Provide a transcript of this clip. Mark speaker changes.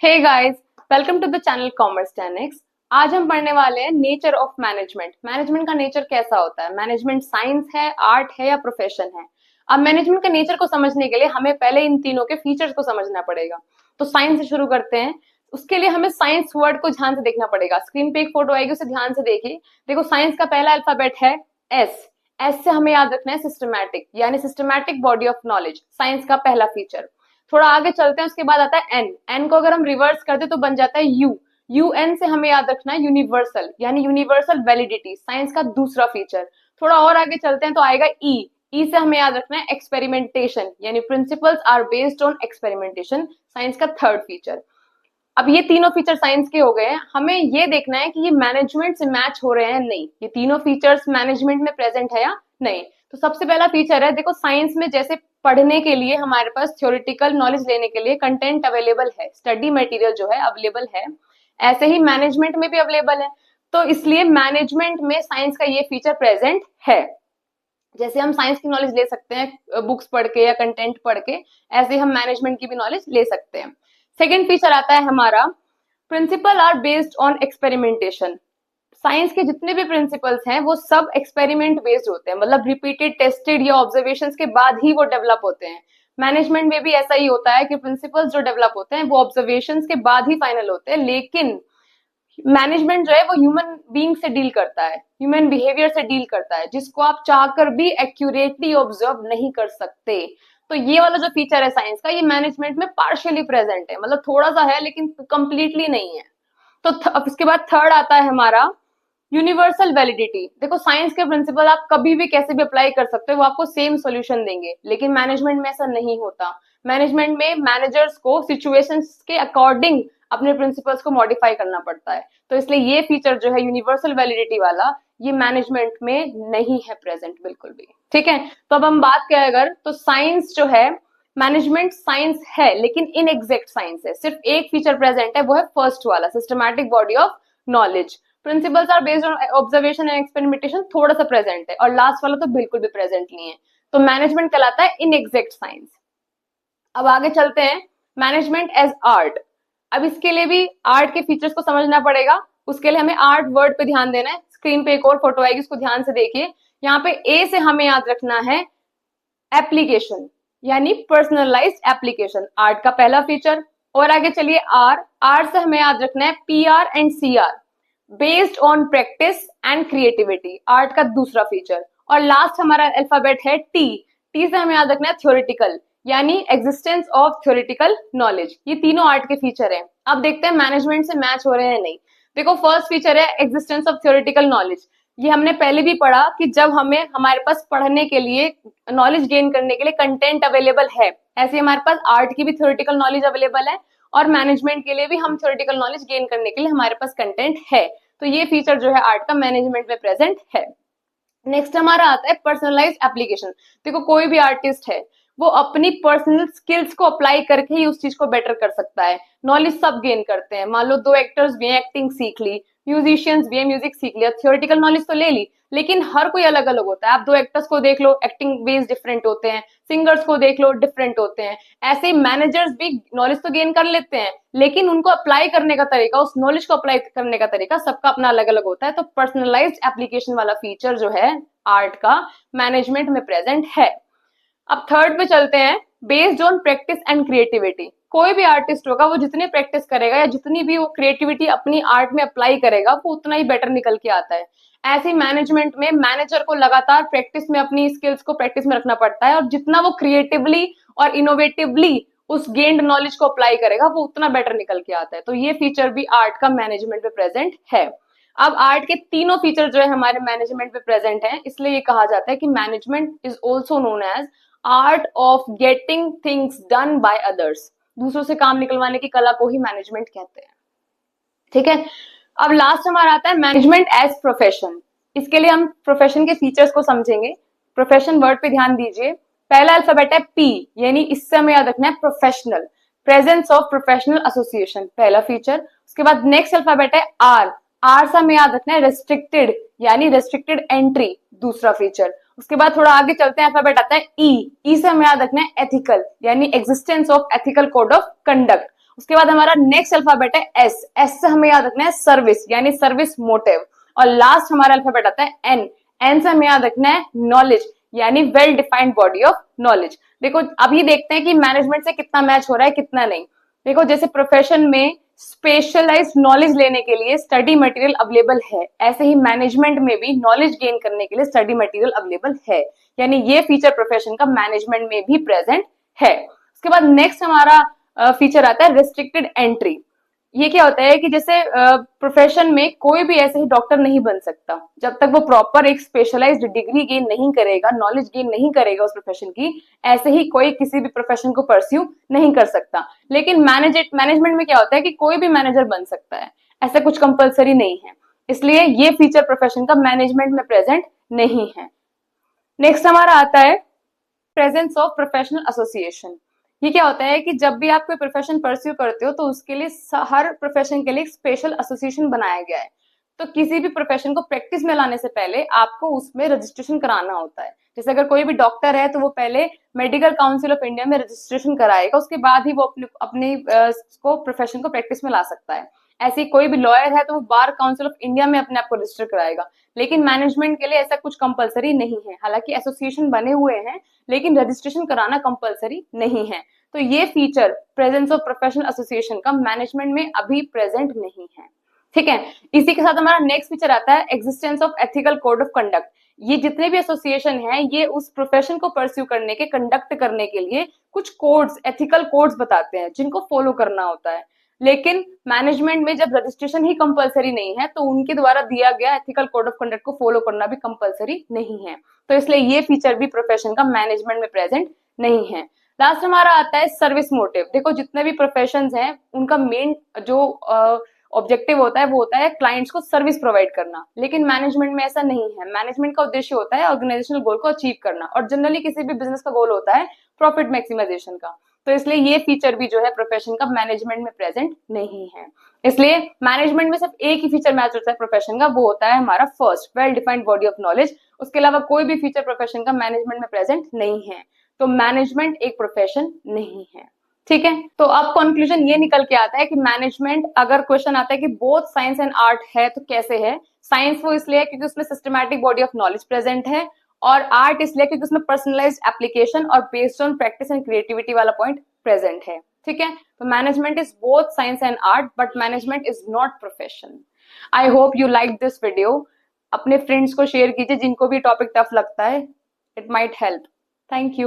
Speaker 1: Hey guys, welcome to the channel commerce 10x। आज हम पढ़ने वाले हैं नेचर ऑफ मैनेजमेंट। मैनेजमेंट का नेचर कैसा होता है, मैनेजमेंट साइंस है, आर्ट है या प्रोफेशन है। अब मैनेजमेंट के नेचर को समझने के लिए हमें पहले इन तीनों के फीचर्स को समझना पड़ेगा। तो साइंस से शुरू करते हैं। उसके लिए हमें साइंस वर्ड को ध्यान से देखना पड़ेगा। स्क्रीन पे एक फोटो आएगी, उसे ध्यान से देखिए। देखो, साइंस का पहला अल्फाबेट है एस। एस से हमें याद रखना है सिस्टमैटिक, यानी systematic body of knowledge, science का पहला फीचर। थोड़ा आगे चलते हैं, उसके बाद आता है एन। एन को अगर हम रिवर्स कर दे तो बन जाता है यू। यूएन से हमें याद रखना है यूनिवर्सल, यानी यूनिवर्सल वैलिडिटी, साइंस का दूसरा फीचर। थोड़ा और आगे चलते हैं तो आएगा ई। ई से हमें याद रखना है एक्सपेरिमेंटेशन, यानी principles are based on experimentation, science का थर्ड फीचर। अब ये तीनों फीचर साइंस के हो गए हैं। हमें ये देखना है कि ये मैनेजमेंट से मैच हो रहे हैं नहीं, ये तीनों फीचर्स मैनेजमेंट में प्रेजेंट है या नहीं। तो सबसे पहला फीचर है, देखो साइंस में जैसे पढ़ने के लिए हमारे पास थ्योरेटिकल नॉलेज लेने के लिए कंटेंट अवेलेबल है, स्टडी मटेरियल जो है अवेलेबल है, ऐसे ही मैनेजमेंट में भी अवेलेबल है। तो इसलिए मैनेजमेंट में साइंस का ये फीचर प्रेजेंट है। जैसे हम साइंस की नॉलेज ले सकते हैं बुक्स पढ़ के या कंटेंट पढ़ के, ऐसे हम मैनेजमेंट की भी नॉलेज ले सकते हैं। सेकेंड फीचर आता है हमारा principle are based on experimentation. Science के जितने भी प्रिंसिपल्स हैं वो सब एक्सपेरिमेंट बेस्ड होते हैं, मतलब रिपीटेड टेस्टेड या ऑब्जर्वेशंस के बाद ही वो डेवलप होते हैं। मैनेजमेंट में भी ऐसा ही होता है कि प्रिंसिपल्स जो डेवलप होते हैं वो ऑब्जर्वेशंस के बाद ही फाइनल होते हैं, लेकिन मैनेजमेंट जो है वो ह्यूमन बीइंग से डील करता है, ह्यूमन बिहेवियर से डील करता है, जिसको आप चाहकर भी एक्यूरेटली ऑब्जर्व नहीं कर सकते। तो ये वाला जो फीचर है साइंस का, ये मैनेजमेंट में पार्शियली प्रेजेंट है, मतलब थोड़ा सा है लेकिन कंप्लीटली नहीं है। तो अब इसके बाद थर्ड आता है हमारा यूनिवर्सल वैलिडिटी। देखो साइंस के प्रिंसिपल आप कभी भी कैसे भी अप्लाई कर सकते हो, वो आपको सेम सॉल्यूशन देंगे, लेकिन मैनेजमेंट में ऐसा नहीं होता। मैनेजमेंट में मैनेजर्स को सिचुएशंस के अकॉर्डिंग अपने प्रिंसिपल्स को मॉडिफाई करना पड़ता है। तो इसलिए ये फीचर जो है यूनिवर्सल वैलिडिटी वाला, ये मैनेजमेंट में नहीं है प्रेजेंट बिल्कुल भी। ठीक है, तो अब हम बात करें अगर, तो साइंस जो है, मैनेजमेंट साइंस है लेकिन इनएग्जैक्ट साइंस है। सिर्फ एक फीचर प्रेजेंट है, वो है फर्स्ट वाला, systematic body of knowledge. Principles are based on observation and experimentation थोड़ा सा प्रेजेंट है, और लास्ट वाला तो बिल्कुल भी प्रेजेंट नहीं है। तो मैनेजमेंट कहलाता है इनएग्जैक्ट साइंस। अब आगे चलते हैं, मैनेजमेंट एज आर्ट। अब इसके लिए भी आर्ट के फीचर्स को समझना पड़ेगा। उसके लिए हमें आर्ट वर्ड पे ध्यान देना है। स्क्रीन पे एक और फोटो आएगी, उसको ध्यान से देखिए। यहाँ पे ए से हमें याद रखना है एप्लीकेशन, यानी पर्सनलाइज्ड एप्लीकेशन, आर्ट का पहला फीचर। और आगे चलिए आर। आर से हमें याद रखना है P R and C R, based on practice and creativity, art का दूसरा फीचर। और लास्ट हमारा अल्फाबेट है टी। टी से हमें याद रखना है थ्योरेटिकल, यानी एग्जिस्टेंस ऑफ थ्योरेटिकल नॉलेज। ये तीनों आर्ट के फीचर हैं। अब देखते हैं मैनेजमेंट से मैच हो रहे हैं नहीं। देखो फर्स्ट फीचर है एग्जिस्टेंस ऑफ थ्योरेटिकल नॉलेज। ये हमने पहले भी पढ़ा कि जब हमें हमारे पास पढ़ने के लिए, नॉलेज गेन करने के लिए कंटेंट अवेलेबल है, ऐसे हमारे पास आर्ट की भी थ्योरेटिकल नॉलेज अवेलेबल है, और मैनेजमेंट के लिए भी हम थ्योरेटिकल नॉलेज गेन करने के लिए हमारे पास कंटेंट है। तो ये फीचर जो है आर्ट का मैनेजमेंट में प्रेजेंट है। नेक्स्ट हमारा आता है पर्सनलाइज्ड एप्लीकेशन। देखो कोई भी आर्टिस्ट है, वो अपनी पर्सनल स्किल्स को अप्लाई करके ही उस चीज को बेटर कर सकता है। नॉलेज सब गेन करते हैं। मान लो दो एक्टर्स भी हैं, एक्टिंग सीख ली, म्यूजिशियंस भी हैं, म्यूजिक सीख लिया, थ्योरेटिकल नॉलेज तो ले ली, लेकिन हर कोई अलग अलग होता है। आप दो एक्टर्स को देख लो, एक्टिंग बेस डिफरेंट होते हैं, सिंगर्स को देख लो, डिफरेंट होते हैं। ऐसे ही मैनेजर्स भी नॉलेज तो गेन कर लेते हैं, लेकिन उनको अप्लाई करने का तरीका, उस नॉलेज को अप्लाई करने का तरीका सबका अपना अलग अलग होता है। तो पर्सनलाइज्ड एप्लीकेशन वाला फीचर जो है आर्ट का, मैनेजमेंट में प्रेजेंट है। अब थर्ड पे चलते हैं, based on practice and creativity. कोई भी आर्टिस्ट होगा, वो जितनी प्रैक्टिस करेगा या जितनी भी वो क्रिएटिविटी अपनी आर्ट में अप्लाई करेगा, वो उतना ही बेटर निकल के आता है। ऐसे मैनेजमेंट में मैनेजर को लगातार प्रैक्टिस में अपनी स्किल्स को प्रैक्टिस में रखना पड़ता है, और जितना वो क्रिएटिवली और इनोवेटिवली उस गेन्ड नॉलेज को अप्लाई करेगा, वो उतना बेटर निकल के आता है। तो ये फीचर भी आर्ट का मैनेजमेंट में प्रेजेंट है। अब आर्ट के तीनों फीचर जो है हमारे मैनेजमेंट में प्रेजेंट है, इसलिए ये कहा जाता है कि management is also known as art of getting things done by others. दूसरों से काम निकलवाने की कला को ही मैनेजमेंट कहते हैं। ठीक है, अब लास्ट हमारा आता है मैनेजमेंट एज प्रोफेशन। इसके लिए हम प्रोफेशन के फीचर्स को समझेंगे। प्रोफेशन वर्ड पे ध्यान दीजिए। पहला अल्फाबेट है पी, यानी इससे हमें याद रखना है professional, presence of professional association, पहला फीचर। उसके बाद नेक्स्ट अल्फाबेट है आर। आर से हमें याद रखना है रेस्ट्रिक्टेड, यानी रेस्ट्रिक्टेड एंट्री, दूसरा फीचर। उसके बाद थोड़ा आगे चलते हैं, अल्फाबेट आता है ई। ई से हमें याद रखना है एथिकल, यानी existence of ethical code of conduct. उसके बाद हमारा नेक्स्ट अल्फाबेट है एस। एस से हमें याद रखना है सर्विस, यानी सर्विस मोटिव। और लास्ट हमारा अल्फाबेट आता है एन। एन से हमें याद रखना है नॉलेज, यानी well defined body of knowledge. देखो अभी देखते हैं कि मैनेजमेंट से कितना मैच हो रहा है कितना नहीं। देखो जैसे प्रोफेशन में स्पेशलाइज्ड नॉलेज लेने के लिए स्टडी मटेरियल अवेलेबल है, ऐसे ही मैनेजमेंट में भी नॉलेज गेन करने के लिए स्टडी मटेरियल अवेलेबल है, यानी ये फीचर प्रोफेशन का मैनेजमेंट में भी प्रेजेंट है। उसके बाद नेक्स्ट हमारा फीचर आता है रिस्ट्रिक्टेड एंट्री। ये क्या होता है कि जैसे प्रोफेशन में कोई भी ऐसे ही डॉक्टर नहीं बन सकता जब तक वो प्रॉपर एक स्पेशलाइज्ड डिग्री गेन नहीं करेगा, नॉलेज गेन नहीं करेगा उस प्रोफेशन की, ऐसे ही कोई किसी भी प्रोफेशन को परस्यू नहीं कर सकता। लेकिन मैनेजमेंट में क्या होता है कि कोई भी मैनेजर बन सकता है, ऐसा कुछ कंपलसरी नहीं है, इसलिए ये फीचर प्रोफेशन का मैनेजमेंट में प्रेजेंट नहीं है। नेक्स्ट हमारा आता है प्रेजेंस ऑफ प्रोफेशनल एसोसिएशन। ये क्या होता है कि जब भी आप कोई प्रोफेशन परस्यू करते हो तो उसके लिए हर प्रोफेशन के लिए एक स्पेशल एसोसिएशन बनाया गया है। तो किसी भी प्रोफेशन को प्रैक्टिस में लाने से पहले आपको उसमें रजिस्ट्रेशन कराना होता है। जैसे अगर कोई भी डॉक्टर है तो वो पहले मेडिकल काउंसिल ऑफ इंडिया में रजिस्ट्रेशन कराएगा, उसके बाद ही वो अपने को प्रोफेशन को प्रैक्टिस में ला सकता है। ऐसे कोई भी लॉयर है तो वो बार काउंसिल ऑफ इंडिया में अपने आप को रजिस्टर कराएगा। लेकिन मैनेजमेंट के लिए ऐसा कुछ कंपलसरी नहीं है, हालांकि एसोसिएशन बने हुए हैं लेकिन रजिस्ट्रेशन कराना कंपलसरी नहीं है। तो ये feature presence of professional association का मैनेजमेंट में अभी प्रेजेंट नहीं है। ठीक है, इसी के साथ हमारा नेक्स्ट फीचर आता है existence of ethical code of conduct. ये जितने भी एसोसिएशन हैं ये उस प्रोफेशन को परस्यू करने के, कंडक्ट करने के लिए कुछ कोड्स, एथिकल कोड्स बताते हैं जिनको फॉलो करना होता है। लेकिन मैनेजमेंट में जब रजिस्ट्रेशन ही कंपलसरी नहीं है तो उनके द्वारा दिया गया एथिकल कोड ऑफ कंडक्ट को फॉलो करना भी कंपलसरी नहीं है। तो इसलिए ये फीचर भी प्रोफेशन का मैनेजमेंट में प्रेजेंट नहीं है। लास्ट हमारा आता है सर्विस मोटिव। देखो जितने भी प्रोफेशंस हैं उनका मेन जो ऑब्जेक्टिव होता है वो होता है क्लाइंट्स को सर्विस प्रोवाइड करना, लेकिन मैनेजमेंट में ऐसा नहीं है। मैनेजमेंट का उद्देश्य होता है ऑर्गेनाइजेशनल गोल को अचीव करना, और जनरली किसी भी बिजनेस का गोल होता है प्रॉफिट मैक्सिमाइजेशन का। तो इसलिए ये फीचर भी जो है प्रोफेशन का मैनेजमेंट में प्रेजेंट नहीं है। इसलिए मैनेजमेंट में सिर्फ एक ही फीचर मैच होता है प्रोफेशन का, वो होता है हमारा first, well defined body of knowledge. उसके अलावा कोई भी फीचर प्रोफेशन का मैनेजमेंट में प्रेजेंट नहीं है। तो मैनेजमेंट एक प्रोफेशन नहीं है। ठीक है, तो अब कंक्लूजन ये निकल के आता है कि मैनेजमेंट, अगर क्वेश्चन आता है कि बोथ साइंस एंड आर्ट है तो कैसे है। साइंस वो इसलिए है क्योंकि उसमें systematic body of knowledge present है, और आर्ट इसलिए क्योंकि उसमें पर्सनलाइज्ड एप्लीकेशन और based on practice and creativity वाला पॉइंट प्रेजेंट है। ठीक है, तो management is both science and art, but management is not profession. I hope you like this video. अपने फ्रेंड्स को शेयर कीजिए जिनको भी टॉपिक टफ लगता है, it might help. Thank you.